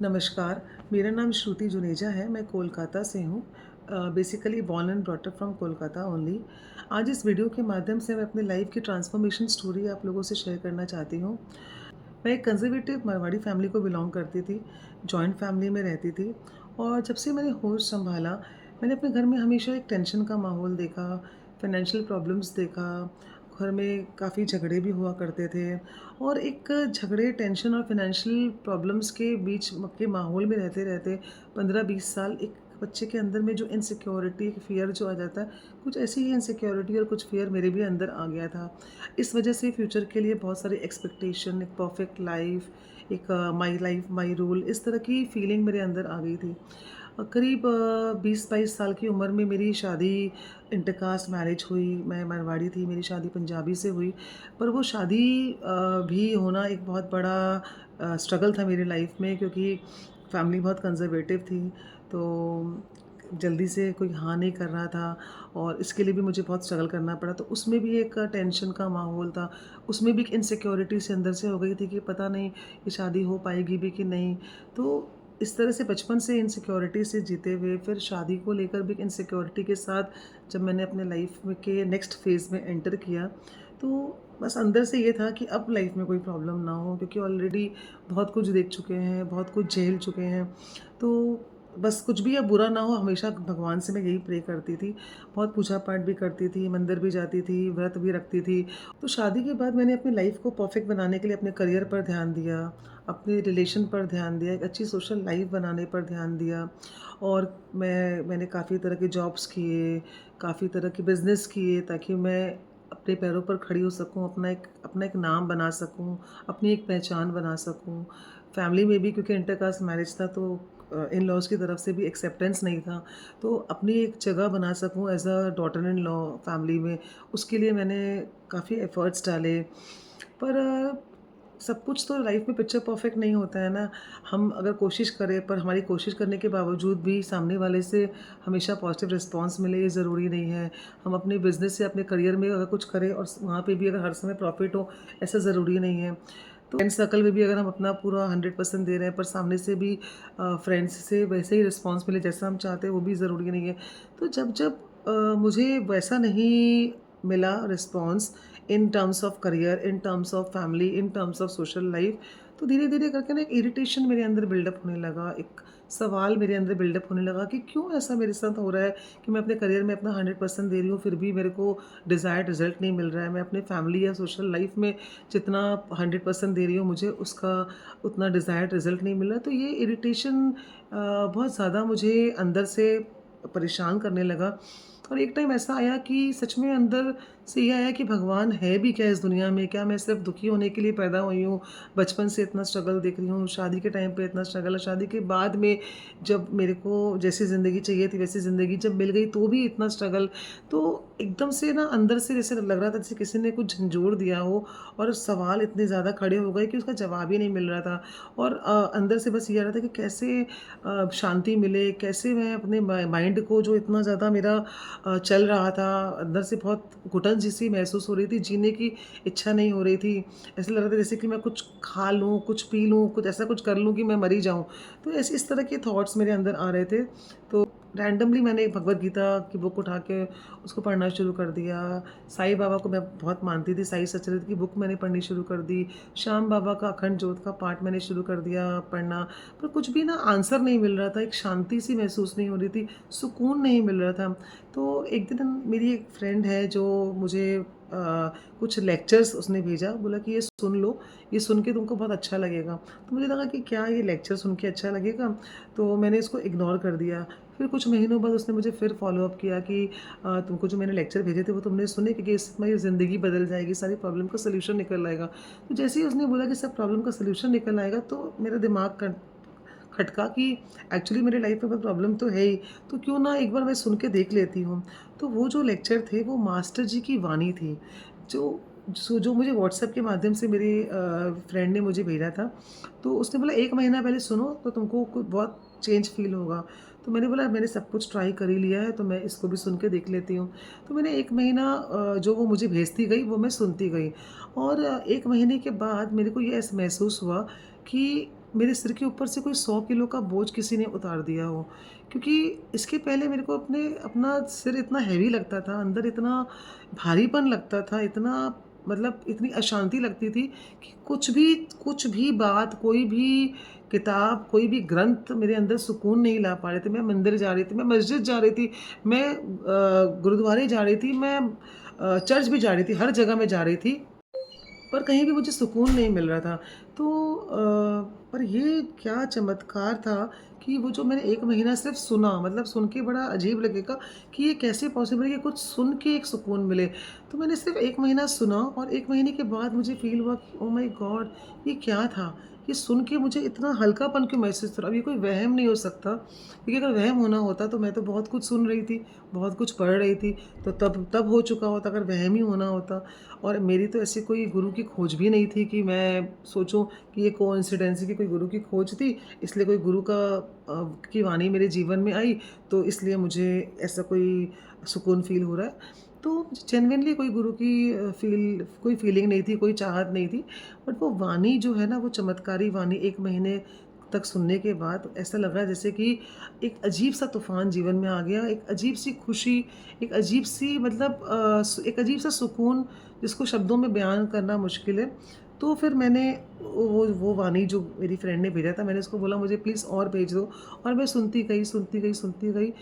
नमस्कार, मेरा नाम श्रुति जुनेजा है, मैं कोलकाता से हूँ। Basically born and brought up from Kolkata only. आज इस वीडियो के माध्यम से मैं अपनी लाइफ़ की ट्रांसफॉर्मेशन स्टोरी आप लोगों से शेयर करना चाहती हूँ। मैं एक कंज़र्वेटिव मारवाड़ी फैमिली को बिलॉन्ग करती थी, जॉइंट फैमिली में रहती थी और जब से मैंने होश सँभाला, मैंने अपने घर में हमेशा एक टेंशन का माहौल देखा, फाइनेंशियल प्रॉब्लम्स देखा, घर में काफ़ी झगड़े भी हुआ करते थे और एक झगड़े, टेंशन और फाइनेंशियल प्रॉब्लम्स के बीच के माहौल में रहते-रहते 15-20 साल एक बच्चे के अंदर में जो इनसिक्योरिटी, फ़ियर जो आ जाता है, कुछ ऐसी ही इनसिक्योरिटी और कुछ फ़ियर मेरे भी अंदर आ गया था। इस वजह से फ्यूचर के लिए बहुत सारी एक्सपेक्टेशन, एक परफेक्ट लाइफ, एक माई लाइफ माई रूल, इस तरह की फीलिंग मेरे अंदर आ गई थी। करीब 20-22 साल की उम्र में मेरी शादी इंटरकास्ट मैरिज हुई। मैं मारवाड़ी थी, मेरी शादी पंजाबी से हुई। पर वो शादी भी होना एक बहुत बड़ा स्ट्रगल था मेरी लाइफ में, क्योंकि फैमिली बहुत कंज़र्वेटिव थी। तो जल्दी से कोई हाँ नहीं कर रहा था और इसके लिए भी मुझे बहुत स्ट्रगल करना पड़ा। तो उसमें भी एक टेंशन का माहौल था, उसमें भी एक इनसिक्योरिटी से अंदर से हो गई थी कि पता नहीं ये शादी हो पाएगी भी कि नहीं। तो इस तरह से बचपन से इनसिक्योरिटी से जीते हुए फिर शादी को लेकर भी इनसिक्योरिटी के साथ जब मैंने अपने लाइफ में के नेक्स्ट फेज़ में एंटर किया, तो बस अंदर से ये था कि अब लाइफ में कोई प्रॉब्लम ना हो, क्योंकि ऑलरेडी बहुत कुछ देख चुके हैं, बहुत कुछ झेल चुके हैं। तो बस कुछ भी अब बुरा ना हो, हमेशा भगवान से मैं यही प्रे करती थी। बहुत पूजा-पाठ भी करती थी, मंदिर भी जाती थी, व्रत भी रखती थी। तो शादी के बाद मैंने अपनी लाइफ़ को परफ़ेक्ट बनाने के लिए अपने करियर पर ध्यान दिया, अपने रिलेशन पर ध्यान दिया, एक अच्छी सोशल लाइफ़ बनाने पर ध्यान दिया और मैंने काफ़ी तरह के जॉब्स किए, काफ़ी तरह के बिज़नेस किए ताकि मैं अपने पैरों पर खड़ी हो सकूँ, अपना एक नाम बना सकूँ, अपनी एक पहचान बना सकूँ। फैमिली में भी क्योंकि इंटरकास्ट मैरिज था, तो इन-लॉज़ की तरफ से भी एक्सेप्टेंस नहीं था। तो अपनी एक जगह बना सकूँ as a daughter in law family में, उसके लिए मैंने काफ़ी एफ़र्ट्स डाले। पर सब कुछ तो लाइफ़ में पिक्चर परफेक्ट नहीं होता है ना। हम अगर कोशिश करें, पर हमारी कोशिश करने के बावजूद भी सामने वाले से हमेशा पॉजिटिव रिस्पॉन्स मिले, ये ज़रूरी नहीं है। हम अपने बिज़नेस या अपने करियर में अगर कुछ करें और वहाँ पे भी अगर हर समय प्रॉफ़िट हो, ऐसा ज़रूरी नहीं है। तो फ्रेंड सर्कल में भी अगर हम अपना पूरा 100% दे रहे हैं, पर सामने से भी फ्रेंड्स से वैसे ही रिस्पॉन्स मिले जैसा हम चाहते हैं, वो भी ज़रूरी नहीं है। तो जब जब मुझे वैसा नहीं मिला response in terms of career, in terms of family, in terms of social life, तो धीरे-धीरे करके ना एक इरिटेशन मेरे अंदर बिल्डअप होने लगा, एक सवाल मेरे अंदर बिल्डअप होने लगा कि क्यों ऐसा मेरे साथ हो रहा है कि मैं अपने करियर में अपना 100% दे रही हूँ, फिर भी मेरे को डिज़ायर्ड रिज़ल्ट नहीं मिल रहा है। मैं अपने फैमिली या सोशल लाइफ में जितना 100% दे रही हूँ, मुझे उसका उतना डिज़ायर्ड रिज़ल्ट नहीं मिल रहा। तो ये इरिटेशन बहुत ज़्यादा मुझे अंदर से परेशान करने लगा और एक टाइम ऐसा आया कि सच में अंदर से ये आया कि भगवान है भी क्या इस दुनिया में? क्या मैं सिर्फ़ दुखी होने के लिए पैदा हुई हूँ? बचपन से इतना स्ट्रगल देख रही हूँ, शादी के टाइम पे इतना स्ट्रगल है, शादी के बाद में जब मेरे को जैसी ज़िंदगी चाहिए थी वैसी ज़िंदगी जब मिल गई तो भी इतना स्ट्रगल। तो एकदम से ना अंदर से जैसे लग रहा था जैसे किसी ने कुछ झंझोड़ दिया हो और सवाल इतने ज़्यादा खड़े हो गए कि उसका जवाब ही नहीं मिल रहा था। और अंदर से बस ये आ रहा था कि कैसे शांति मिले, कैसे मैं अपने माइंड को जो इतना ज़्यादा मेरा चल रहा था, अंदर से बहुत घुटन जैसी महसूस हो रही थी, जीने की इच्छा नहीं हो रही थी। ऐसा लग रहा था जैसे कि मैं कुछ खा लूँ, कुछ पी लूँ, कुछ ऐसा कुछ कर लूँ कि मैं मर ही जाऊँ। तो ऐसे इस तरह के थॉट्स मेरे अंदर आ रहे थे। तो रैंडमली मैंने एक भगवद गीता की बुक उठा के उसको पढ़ना शुरू कर दिया। साईं बाबा को मैं बहुत मानती थी, साईं सचरित्र की बुक मैंने पढ़नी शुरू कर दी। श्याम बाबा का अखंड ज्योत का पाठ मैंने शुरू कर दिया पढ़ना। पर कुछ भी ना आंसर नहीं मिल रहा था, एक शांति सी महसूस नहीं हो रही थी, सुकून नहीं मिल रहा था। तो एक दिन मेरी एक फ्रेंड है जो मुझे कुछ लेक्चर्स उसने भेजा, बोला कि ये सुन लो, ये सुन के तुमको बहुत अच्छा लगेगा। तो मुझे लगा कि क्या ये लेक्चर सुन के अच्छा लगेगा? तो मैंने इसको इग्नोर कर दिया। फिर कुछ महीनों बाद उसने मुझे फिर फ़ॉलो अप किया कि तुमको जो मैंने लेक्चर भेजे थे वो तुमने सुने, क्योंकि इससे तुम्हारी ज़िंदगी बदल जाएगी, सारी प्रॉब्लम का सॉल्यूशन निकल आएगा। तो जैसे ही उसने बोला कि सब प्रॉब्लम का सॉल्यूशन निकल आएगा, तो मेरा दिमाग खटका कि एक्चुअली मेरी लाइफ में बहुत प्रॉब्लम तो है ही, तो क्यों ना एक बार मैं सुन के देख लेती हूँ। तो वो जो लेक्चर थे वो मास्टर जी की वाणी थी, जो मुझे व्हाट्सएप के माध्यम से मेरे फ्रेंड ने मुझे भेजा था। तो उसने बोला 1 महीना पहले सुनो तो तुमको बहुत चेंज फ़ील होगा। तो मैंने बोला मैंने सब कुछ ट्राई कर ही लिया है, तो मैं इसको भी सुन के देख लेती हूँ। तो मैंने 1 महीना जो वो मुझे भेजती गई वो मैं सुनती गई और 1 महीने के बाद मेरे को ये महसूस हुआ कि मेरे सिर के ऊपर से कोई 100 किलो का बोझ किसी ने उतार दिया हो। क्योंकि इसके पहले मेरे को अपना सिर इतना हेवी लगता था, अंदर इतना भारीपन लगता था, इतना मतलब इतनी अशांति लगती थी कि कुछ भी बात, कोई भी किताब, कोई भी ग्रंथ मेरे अंदर सुकून नहीं ला पा रहे थे। मैं मंदिर जा रही थी, मैं मस्जिद जा रही थी, मैं गुरुद्वारे जा रही थी, मैं चर्च भी जा रही थी, हर जगह मैं जा रही थी। पर कहीं भी मुझे सुकून नहीं मिल रहा था। तो पर ये क्या चमत्कार था कि वो जो मैंने 1 महीना सिर्फ़ सुना, मतलब सुन के बड़ा अजीब लगेगा कि ये कैसे पॉसिबल है कि कुछ सुन के एक सुकून मिले। तो मैंने सिर्फ़ 1 महीना सुना और 1 महीने के बाद मुझे फ़ील हुआ कि ओह माय गॉड! ये क्या था? ये सुन के मुझे इतना हल्कापन क्यों महसूस हो रहा है? अब ये कोई वहम नहीं हो सकता, क्योंकि अगर वहम होना होता तो मैं तो बहुत कुछ सुन रही थी, बहुत कुछ पढ़ रही थी, तो तब तब हो चुका होता अगर वहम ही होना होता। और मेरी तो ऐसी कोई गुरु की खोज भी नहीं थी कि मैं सोचूं कि ये कोइंसिडेंस है कि कोई गुरु की खोज थी, इसलिए कोई गुरु की वाणी मेरे जीवन में आई, तो इसलिए मुझे ऐसा कोई सुकून फ़ील हो रहा है। तो जेनुइनली कोई गुरु की कोई फीलिंग नहीं थी, कोई चाहत नहीं थी। बट वो वाणी जो है ना, वो चमत्कारी वाणी 1 महीने तक सुनने के बाद ऐसा लगा जैसे कि एक अजीब-सा तूफ़ान जीवन में आ गया, एक अजीब-सी खुशी, एक अजीब-सी मतलब एक अजीब-सा सुकून जिसको शब्दों में बयान करना मुश्किल है। तो फिर मैंने वो वाणी जो मेरी फ्रेंड ने भेजा था, मैंने उसको बोला मुझे प्लीज़ और भेज दो, और मैं सुनती गई, सुनती गई, सुनती गई।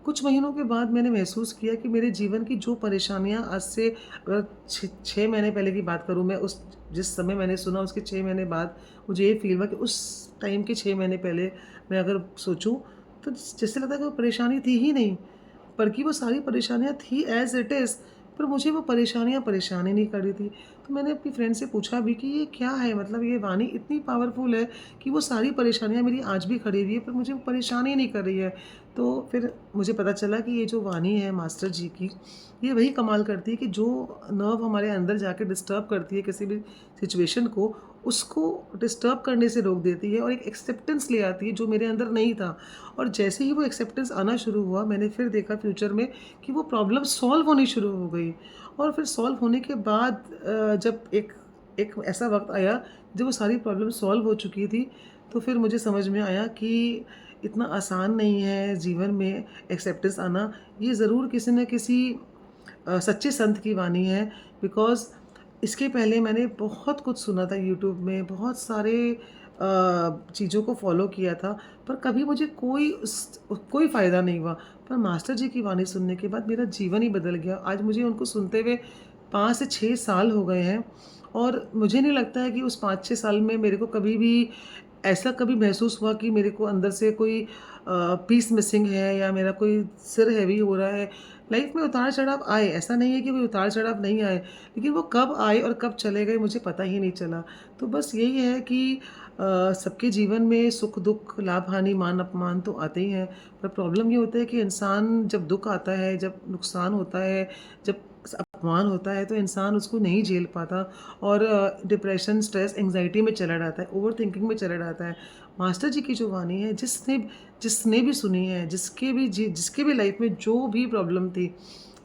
कुछ महीनों के बाद मैंने महसूस किया कि मेरे जीवन की जो परेशानियाँ आज से अगर 6 महीने पहले की बात करूँ मैं, उस जिस समय मैंने सुना उसके 6 महीने बाद मुझे ये फ़ील हुआ कि उस टाइम के 6 महीने पहले मैं अगर सोचूँ, तो जैसे लगता है कि वो परेशानी थी ही नहीं। बल्कि वो सारी परेशानियाँ थी एज़ इट इज़, पर मुझे वो परेशानियाँ परेशान ही नहीं कर रही थी। तो मैंने अपनी फ्रेंड से पूछा भी कि ये क्या है? मतलब ये वाणी इतनी पावरफुल है कि वो सारी परेशानियाँ मेरी आज भी खड़ी हुई है, पर मुझे वो परेशान ही नहीं कर रही है। तो फिर मुझे पता चला कि ये जो वाणी है मास्टर जी की, ये वही कमाल करती है कि जो नर्व हमारे अंदर जाके डिस्टर्ब करती है किसी भी सिचुएशन को, उसको डिस्टर्ब करने से रोक देती है और एक एक्सेप्टेंस ले आती है जो मेरे अंदर नहीं था। और जैसे ही वो एक्सेप्टेंस आना शुरू हुआ, मैंने फिर देखा फ्यूचर में कि वो प्रॉब्लम सॉल्व होनी शुरू हो गई। और फिर सॉल्व होने के बाद जब एक एक ऐसा वक़्त आया जब वो सारी प्रॉब्लम सॉल्व हो चुकी थी, तो फिर मुझे समझ में आया कि इतना आसान नहीं है जीवन में एक्सेप्टेंस आना। ये ज़रूर किसी न किसी सच्चे संत की वाणी है। बिकॉज़ इसके पहले मैंने बहुत कुछ सुना था यूट्यूब में, बहुत सारे चीज़ों को फ़ॉलो किया था, पर कभी मुझे कोई फ़ायदा नहीं हुआ। पर मास्टर जी की वाणी सुनने के बाद मेरा जीवन ही बदल गया। आज मुझे उनको सुनते हुए 5 से 6 साल हो गए हैं, और मुझे नहीं लगता है कि उस 5-6 साल में मेरे को कभी भी ऐसा कभी महसूस हुआ कि मेरे को अंदर से कोई पीस मिसिंग है या मेरा कोई सिर हैवी हो रहा है। लाइफ में उतार-चढ़ाव आए, ऐसा नहीं है कि कोई उतार-चढ़ाव नहीं आए, लेकिन वो कब आए और कब चले गए मुझे पता ही नहीं चला। तो बस यही है कि सबके जीवन में सुख-दुःख, लाभ-हानि, मान-अपमान तो आते ही हैं, पर प्रॉब्लम ये होता है कि इंसान जब दुःख आता है, जब नुकसान होता है, जब अपमान होता है, तो इंसान उसको नहीं झेल पाता और डिप्रेशन, स्ट्रेस, एंग्ज़ायटी में चला जाता है, ओवरथिंकिंग में चला जाता है। मास्टर जी की जो वाणी है, जिसने जिसने भी सुनी है, जिसके भी लाइफ में जो भी प्रॉब्लम थी,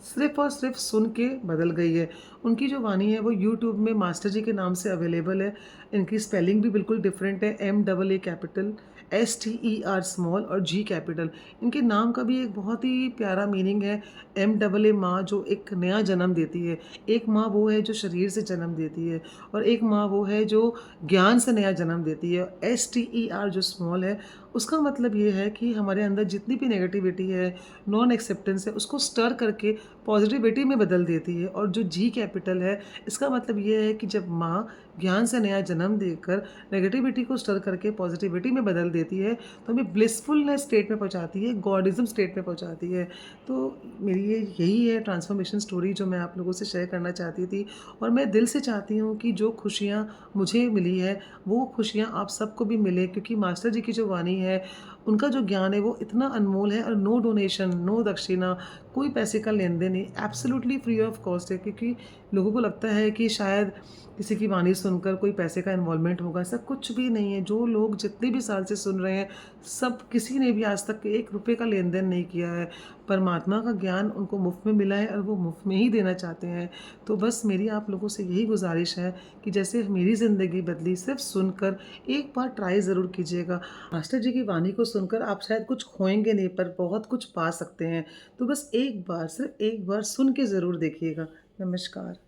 सिर्फ़ और सिर्फ़ सुन के बदल गई है। उनकी जो वाणी है वो यूट्यूब में मास्टर जी के नाम से अवेलेबल है। इनकी स्पेलिंग भी बिल्कुल डिफरेंट है, MAA कैपिटल, STER स्मॉल और G कैपिटल। इनके नाम का भी एक बहुत ही प्यारा मीनिंग है। MAA माँ जो एक नया जन्म देती है। एक माँ वो है जो शरीर से जन्म देती है, और एक माँ वो है जो ज्ञान से नया जन्म देती है। STER जो स्मॉल है, उसका मतलब ये है कि हमारे अंदर जितनी भी नेगेटिविटी है, नॉन एक्सेप्टेंस है, उसको स्टर करके पॉजिटिविटी में बदल देती है। और जो जी कैपिटल है, इसका मतलब ये है कि जब माँ ज्ञान से नया जन्म देकर नेगेटिविटी को स्टर करके पॉजिटिविटी में बदल देती है, तो हमें ब्लिसफुलनेस स्टेट में पहुँचाती है, गॉडिज़्म स्टेट में पहुँचाती है। तो मेरी ये यही है ट्रांसफॉर्मेशन स्टोरी जो मैं आप लोगों से शेयर करना चाहती थी। और मैं दिल से चाहती हूँ कि जो खुशियाँ मुझे मिली है, वो खुशियाँ आप सबको भी मिले, क्योंकि मास्टर जी की जो वाणी है, उनका जो ज्ञान है वो इतना अनमोल है, और नो डोनेशन, नो दक्षिणा, कोई पैसे का लेन-देन नहीं, एब्सोल्यूटली फ्री ऑफ कॉस्ट है। क्योंकि लोगों को लगता है कि शायद किसी की वाणी सुनकर कोई पैसे का इन्वॉल्वमेंट होगा, ऐसा कुछ भी नहीं है। जो लोग जितने भी साल से सुन रहे हैं, सब किसी ने भी आज तक 1 रुपए का लेन-देन नहीं किया है। परमात्मा का ज्ञान उनको मुफ़्त में मिला है और वो मुफ़्त में ही देना चाहते हैं। तो बस मेरी आप लोगों से यही गुज़ारिश है कि जैसे मेरी ज़िंदगी बदली सिर्फ़ सुनकर एक बार ट्राई ज़रूर कीजिएगा। मास्टर जी की वाणी को सुनकर आप शायद कुछ खोएँगे नहीं, पर बहुत कुछ पा सकते हैं। तो बस एक बार, सिर्फ़ एक बार सुन के ज़रूर देखिएगा। नमस्कार।